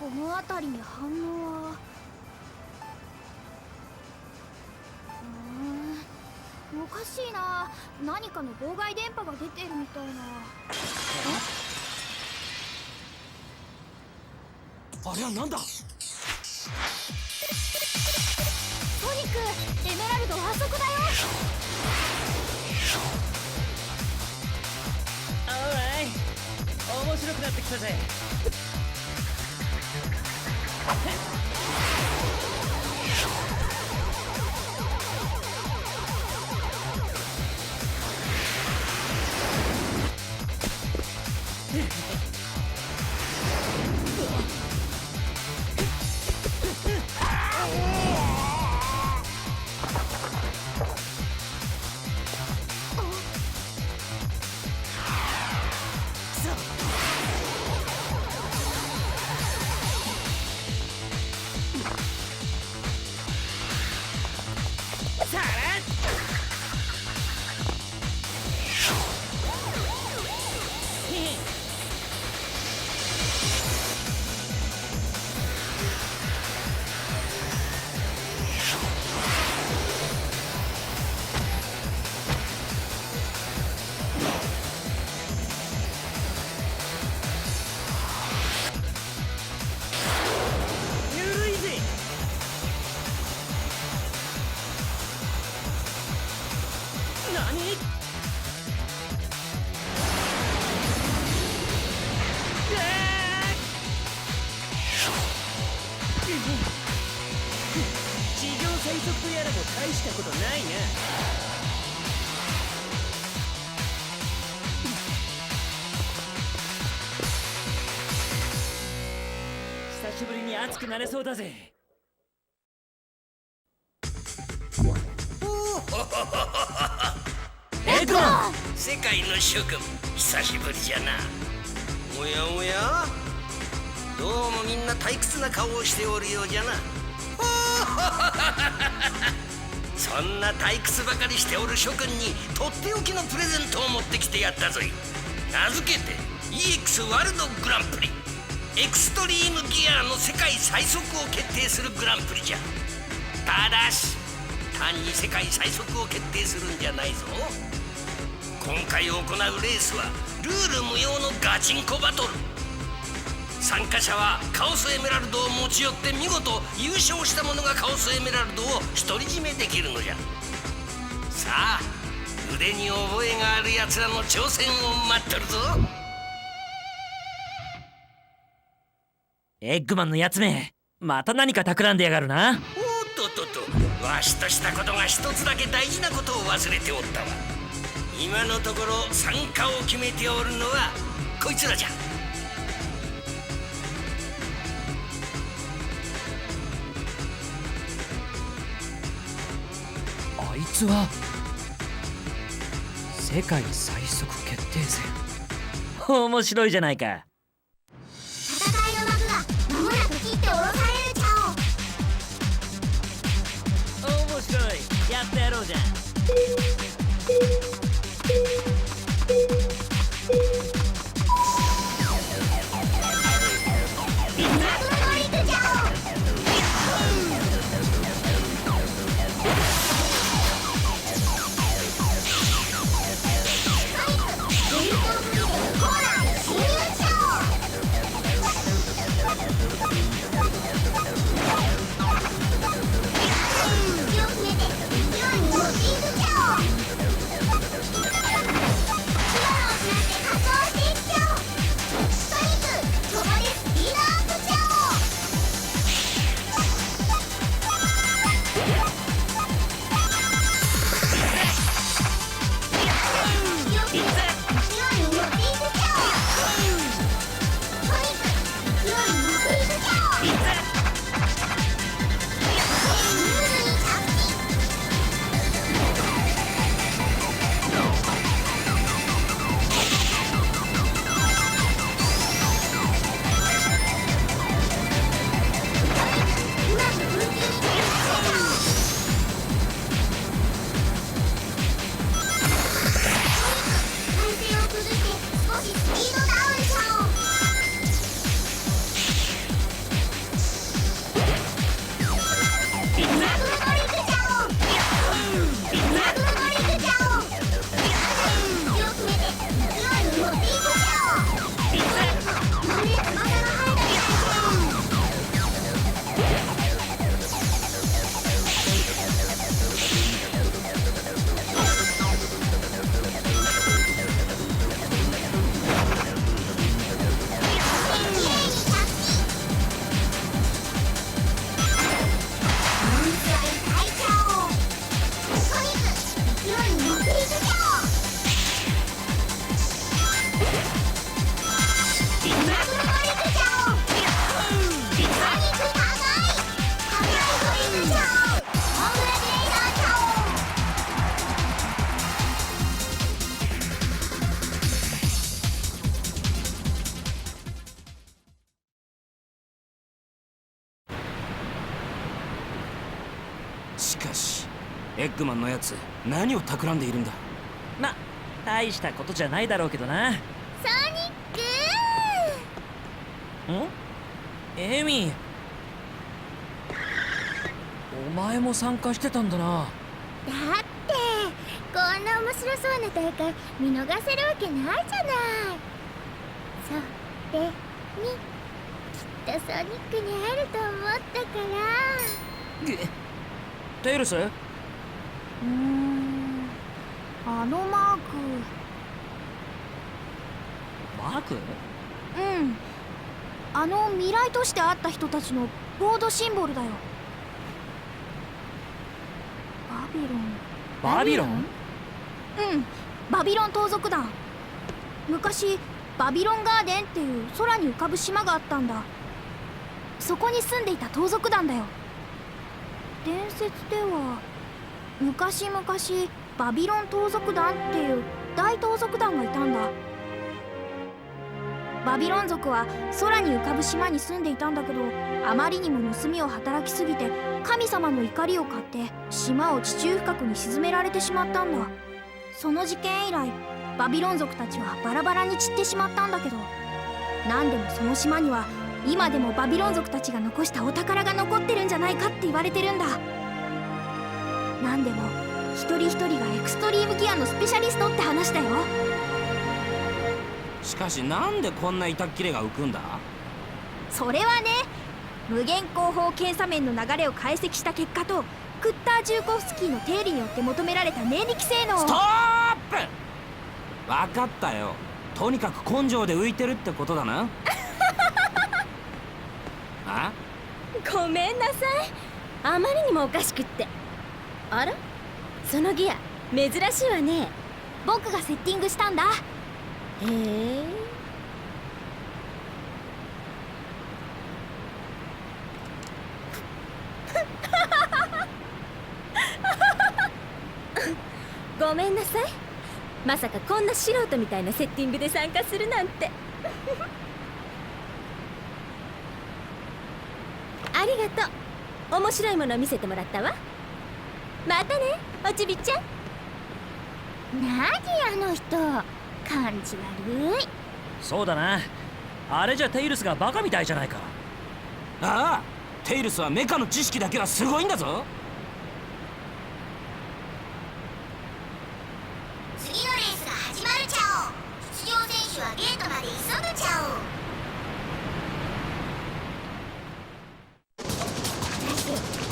この辺りに反応は。おかしいな。何かの妨害電波が出てるみたいな。あれはなんだ。ソニック、エメラルドあそこだよ。オーライ、面白くなってきたぜ。地上最速とやらも大したことないな。久しぶりに熱くなれそうだぜ。エドラン、世界の諸君、久しぶりじゃな。おやおや、どうもみんな退屈な顔をしておるようじゃな。そんな退屈ばかりしておる諸君にとっておきのプレゼントを持ってきてやったぞい。名付けて EX ワールドグランプリ、エクストリームギアの世界最速を決定するグランプリじゃ。ただし単に世界最速を決定するんじゃないぞ。今回行うレースはルール無用のガチンコバトル。参加者はカオスエメラルドを持ち寄って見事優勝した者がカオスエメラルドを独り占めできるのじゃ。さあ、腕に覚えがあるやつらの挑戦を待っとるぞ。エッグマンのやつめ、また何か企んでやがるな。おっとっとっと、わしとしたことが一つだけ大事なことを忘れておったわ。今のところ参加を決めておるのはこいつらじゃ。あいつは世界最速決定戦。面白いじゃないか。戦いの幕が間もなく切って下ろされるちゃお。面白い、やってやろうじゃん。コーナーに侵入ちゃおう。しかしエッグマンのやつ何を企んでいるんだ。まあ大したことじゃないだろうけどな。ソニックんエミ、お前も参加してたんだな。だってこんな面白そうな大会見逃せるわけないじゃない。それにきっとソニックに会えると思ったから。テイルス、あのマーク。マーク？あの未来都市で会った人たちのボードシンボルだよ。バビロン。バビロン？バビロン盗賊団。昔バビロンガーデンっていう空に浮かぶ島があったんだ。そこに住んでいた盗賊団だよ。伝説では昔々バビロン盗賊団っていう大盗賊団がいたんだ。バビロン族は空に浮かぶ島に住んでいたんだけど、あまりにも盗みを働きすぎて神様の怒りを買って島を地中深くに沈められてしまったんだ。その事件以来バビロン族たちはバラバラに散ってしまったんだけど、なんでもその島には今でもバビロン族たちが残したお宝が残ってるんじゃないかって言われてるんだ。なんでも一人一人がエクストリームギアのスペシャリストって話だよ。しかしなんでこんな板っ切れが浮くんだ。それはね、無限後方検査面の流れを解析した結果とクッター・ジューコフスキーの定理によって求められた念力性能を。ストップ。分かったよ。とにかく根性で浮いてるってことだな。あ？ごめんなさい、あまりにもおかしくって。あら、そのギア珍しいわね。僕がセッティングしたんだ。へえ。ごめんなさい、まさかこんな素人みたいなセッティングで参加するなんて。ありがとう、面白いものを見せてもらったわ。またね、おちびちゃん。何あの人、感じ悪い。そうだな。あれじゃテイルスがバカみたいじゃないか。ああ、テイルスはメカの知識だけはすごいんだぞ。次のレースが始まるちゃお。出場選手はゲートまで急ぐちゃお。果たして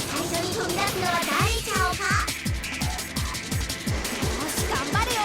最初に飛び出すのは誰ちゃおか。よし、頑張れよ。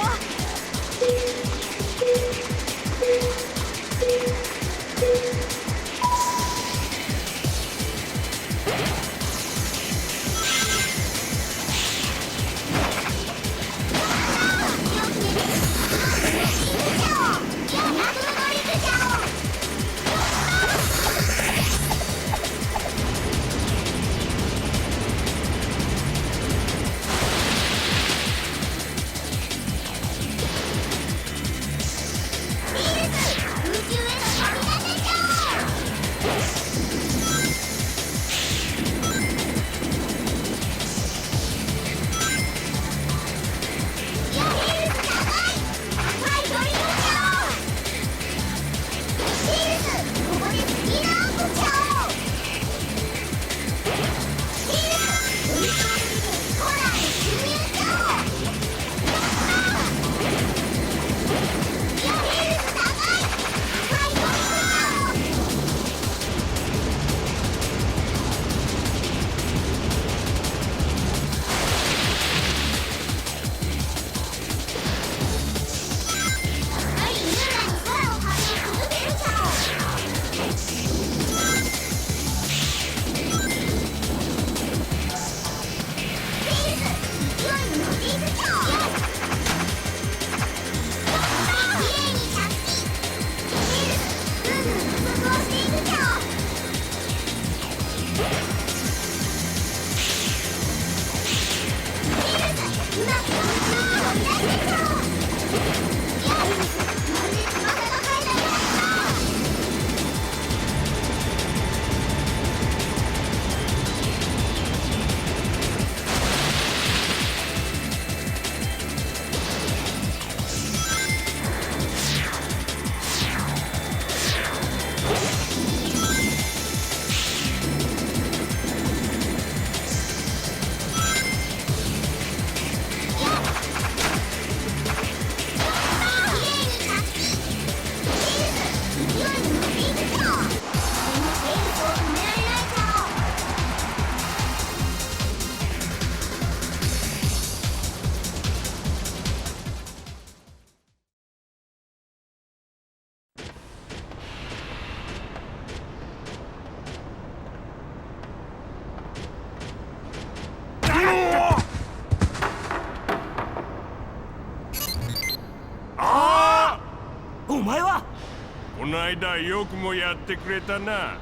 間よくもやってくれたな。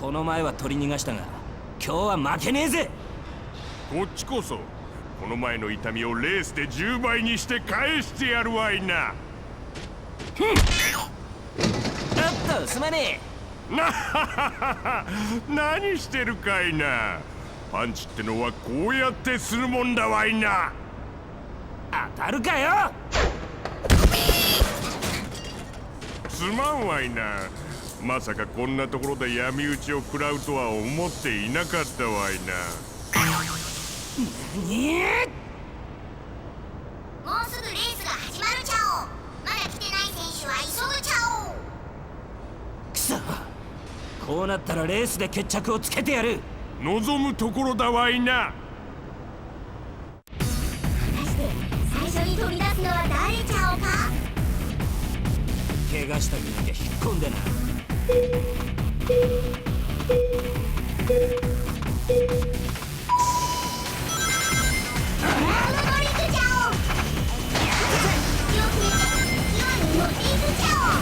この前は取り逃がしたが今日は負けねえぜ。こっちこそこの前の痛みをレースで10倍にして返してやるわいな。おっとすまねなははは何してるかいな。パンチってのはこうやってするもんだわいな。え。当たるかよ。すまんわいな。まさかこんなところで闇討ちを食らうとは思っていなかったわいな。もうすぐレースが始まるちゃお。まだ来てない選手は急ぐちゃお。くそ、こうなったらレースで決着をつけてやる。望むところだわいな。果たして最初に飛び出すのは誰ちゃおか。怪我した身だけ引っ込んでな。乗りくちゃお。よく見て岩に乗っていくちゃお。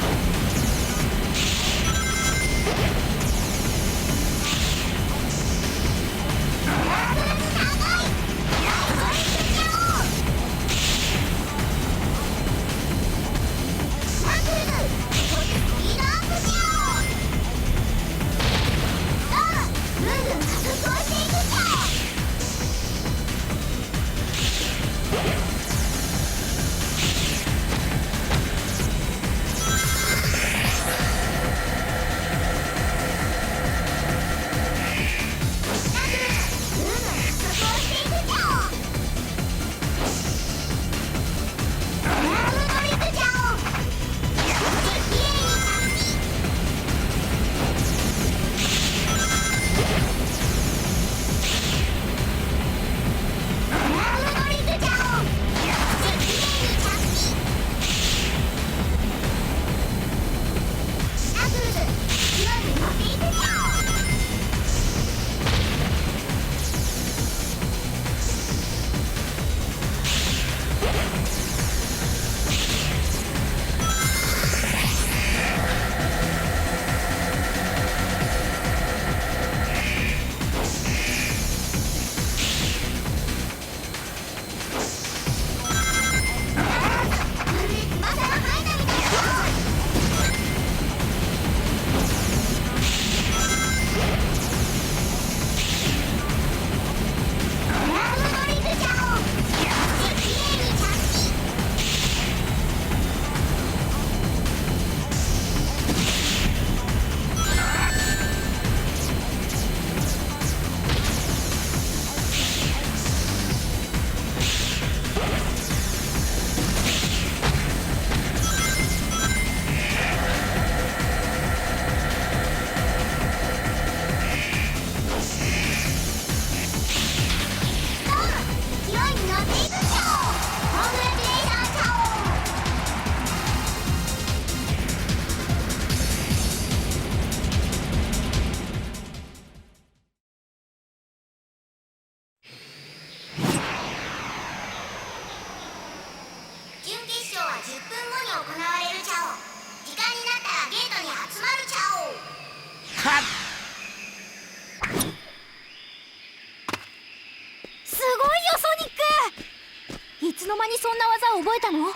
いつの間にそんな技覚えたの？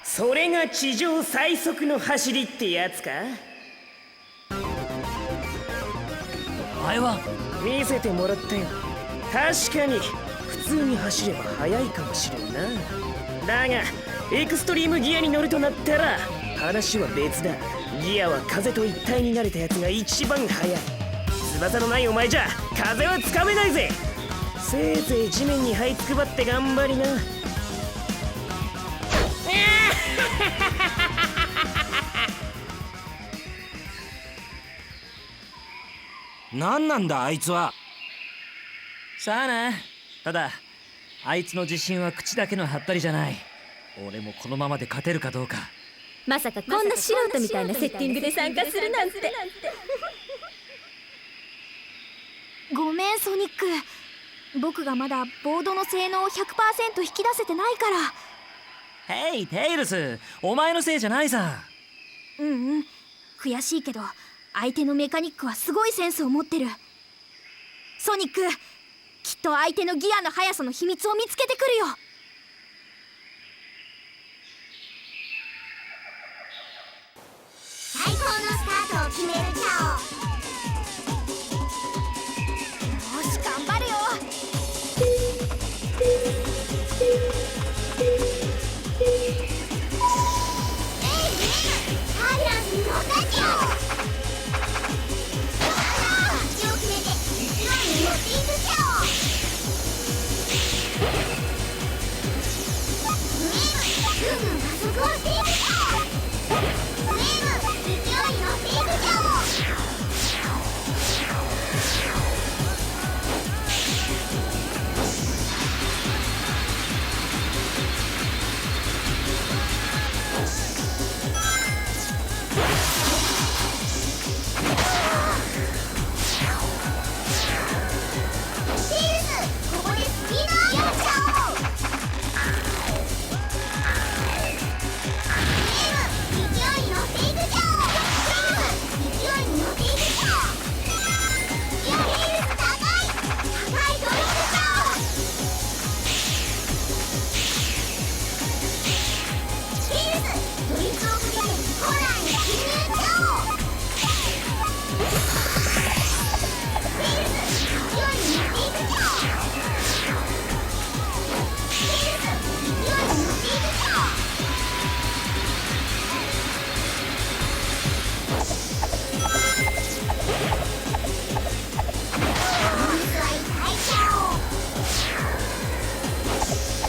それが地上最速の走りってやつか。お前は見せてもらったよ。確かに普通に走れば速いかもしれんな。だがエクストリームギアに乗るとなったら話は別だ。ギアは風と一体になれたやつが一番速い。翼のないお前じゃ風はつかめないぜ。せいぜい地面に這いつくばって頑張りな。何なんだあいつは。さあな。ただあいつの自信は口だけのハったりじゃない。俺もこのままで勝てるかどうか。まさかこんな素人みたいなセッティングで参加するなんて。ごめんソニック、僕がまだボードの性能を 100% 引き出せてないから。ヘイテイルス、お前のせいじゃないさ。悔しいけど相手のメカニックはすごいセンスを持ってる。ソニック、きっと相手のギアの速さの秘密を見つけてくるよ。最高のスタートを決めるチャオ。よし頑張るよ。タービュランスに乗ったチャオ。道を決めて勢いに乗っていくチャオ。ウェーブ、ぐんぐん加速をしていくチャオ。ウェーブ、勢いに乗っていくチャオ。ここでスピードアップしちゃおう。勢いに乗っていくチャオ。勢いに乗っていくチャオ。いや、レールス高いドリフトチャオ。ドリフトをかけてコーナーに進入チャオ。勢いに乗って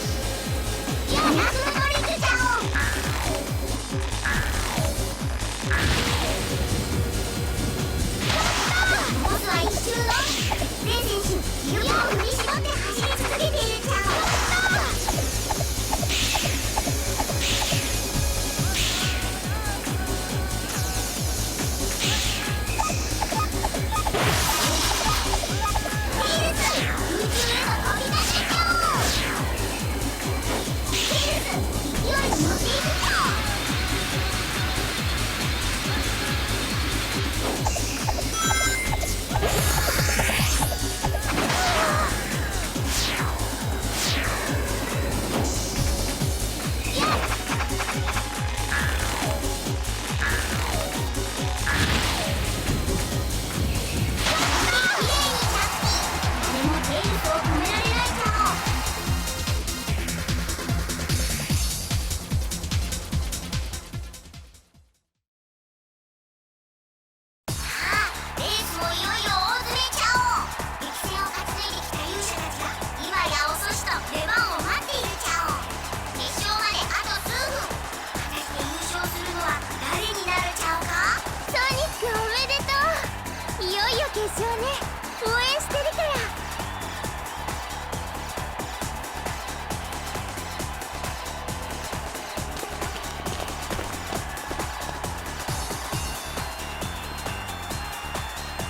いくチャオ。勢いに乗っていくチャオ。決勝ね、応援してるから。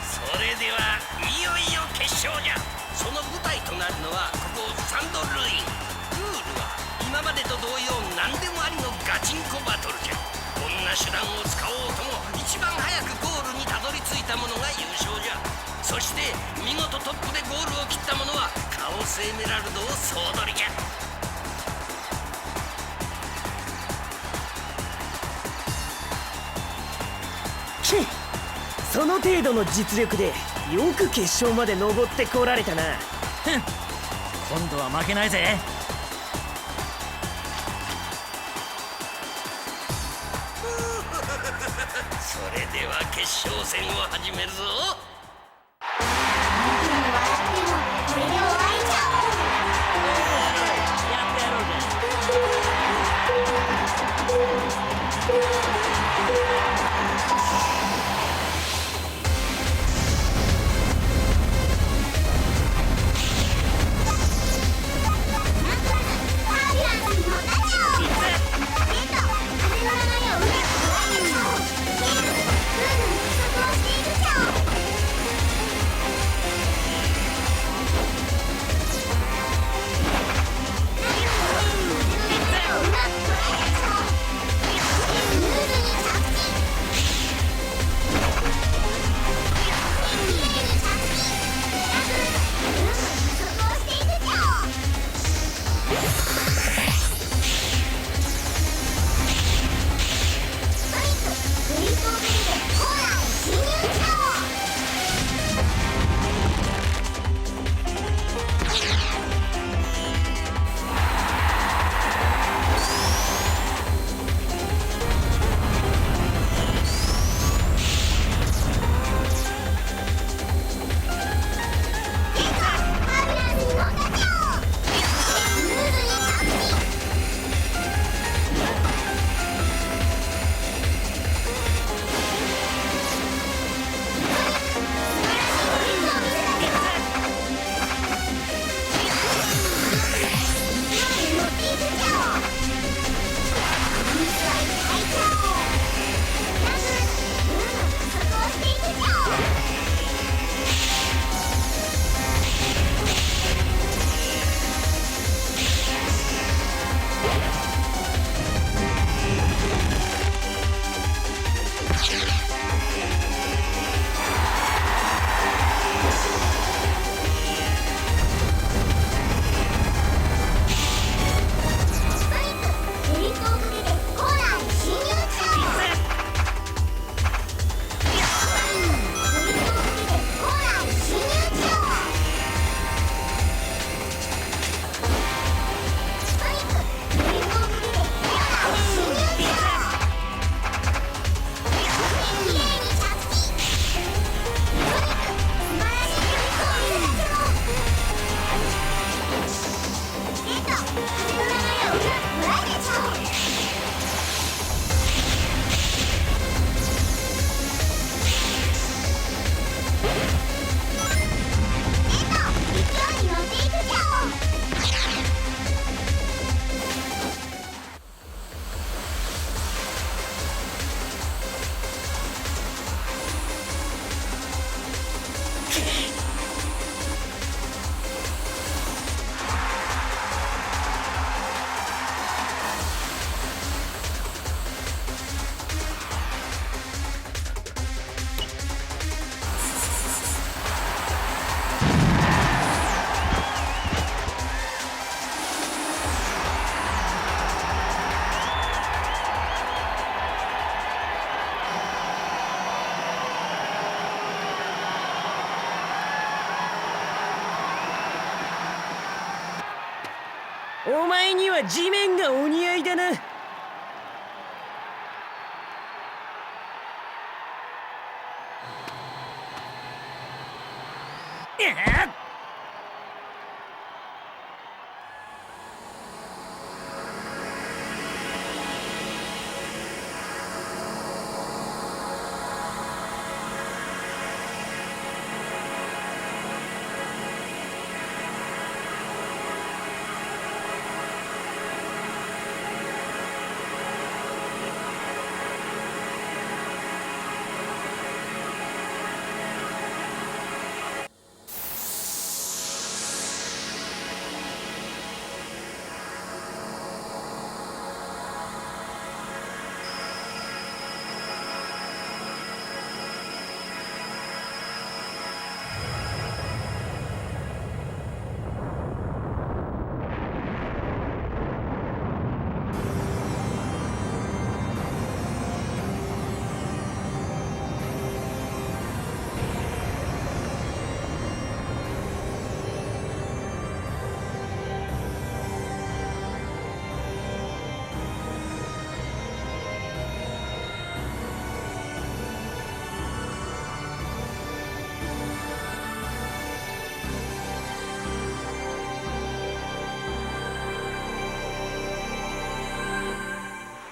それではいよいよ決勝じゃ。その舞台となるのはここサンドルイン。ルールは今までと同様何でもありのガチンコバトルじゃ。どんな手段を使おうとも一番早くゴールにたどり着いた者が優勝じゃ。そして見事トップでゴールを切った者はカオスエメラルドを総取りじゃ。その程度の実力でよく決勝まで登ってこられたな。今度は負けないぜ。それでは決勝戦を始めるぞ。泣いても笑ってもこれで終わりじゃ。やってやろうぜ。タービュランスに乗ったチャオ。お前には地面がお似合いだな。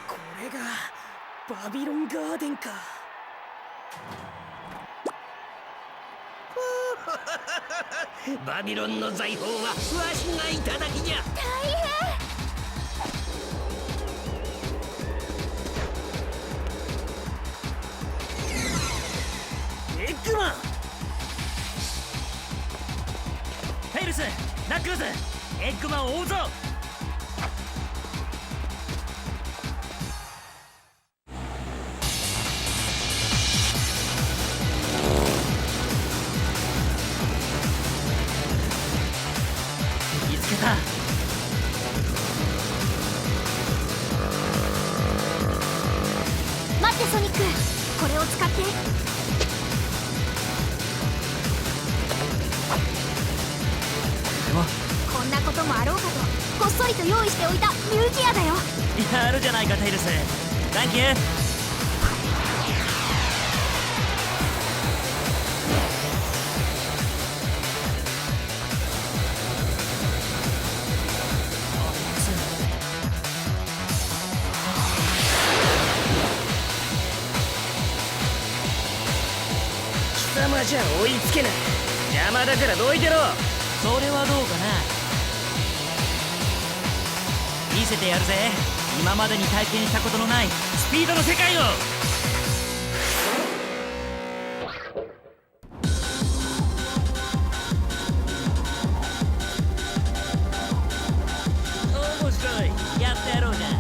これがバビロンガーデンか。バビロンの財宝はわしがいただきじゃ。エッグマン。テイルス、ナックルズ、エッグマンを追うぞ。見つけた。待ってソニック、これを使って。こんなこともあろうかとこっそりと用意しておいたニューギアだよ。やるじゃないかテイルス。サンキュー。貴様じゃ追いつけない。邪魔だからどいてろ。それはどうかな。見せてやるぜ、今までに体験したことのないスピードの世界を。面白い、やってやろうじゃん。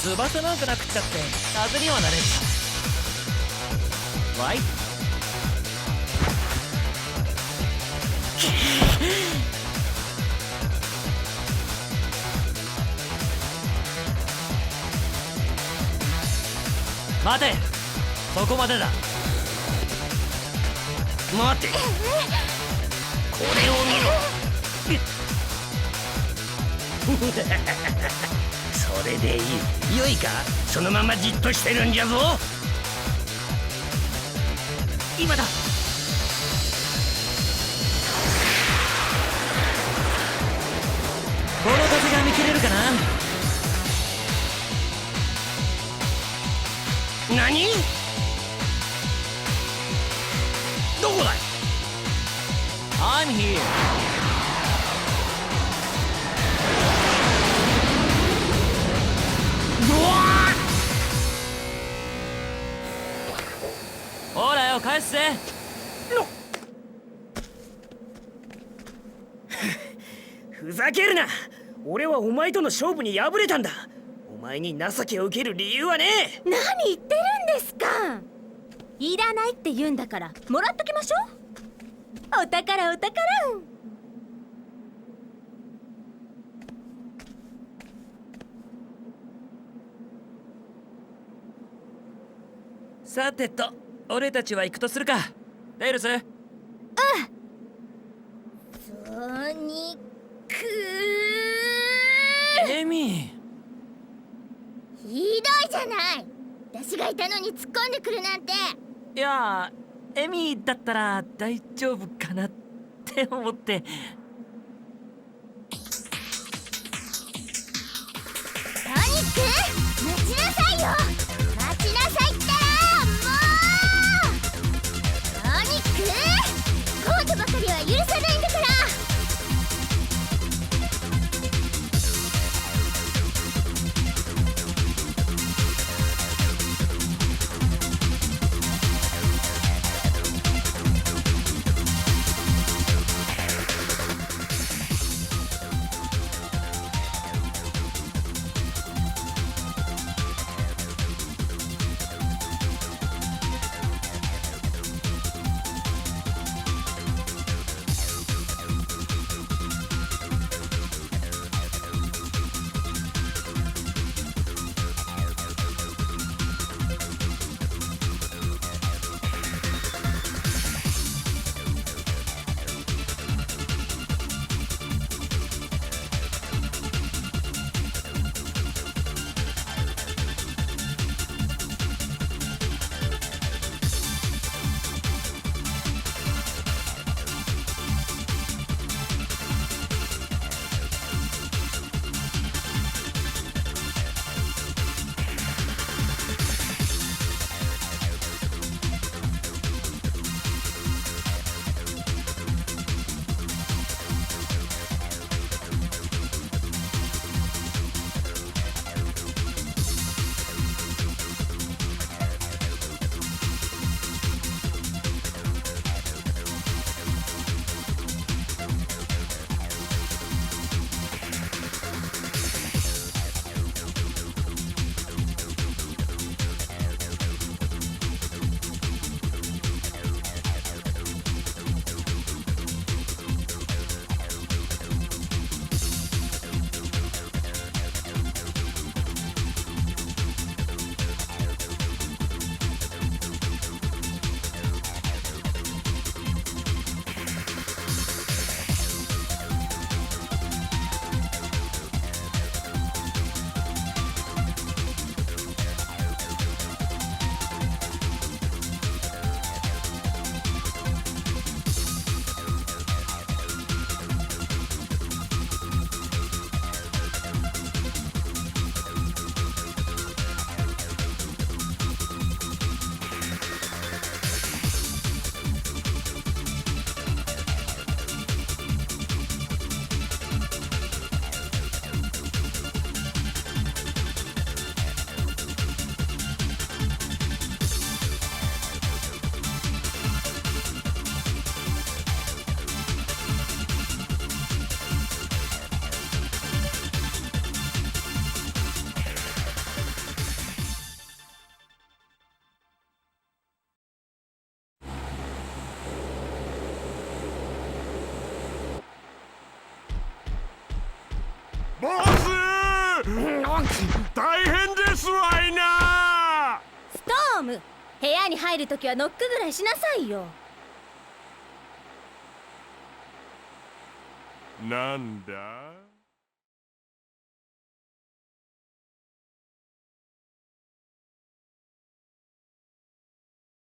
翼なんかなくったって風にはなれるさ。わい。待て、そこまでだ。待て、これを見ろ。それでいい。よいか、そのままじっとしてるんじゃぞ。今だ。この風が見切れるかな。何？どこだ？ I'm here。 ほらよ、返すぜ。ふざけるな。俺はお前との勝負に敗れたんだ。お前に情けを受ける理由はねえ。何言ってるんですか。いらないって言うんだからもらっときましょう。お宝お宝。さてと、俺たちは行くとするか。テイルス。ソニック。エミ。ひどいじゃない。私がいたのに突っ込んでくるなんて。いや、エミだったら大丈夫かなって思って。ソニック、待ちなさいよ。待ちなさいったら、もう。ソニック、今度ばかりは許さないんだから。ボス大変ですわいな。ストーム、部屋に入るときはノックぐらいしなさいよ。なんだ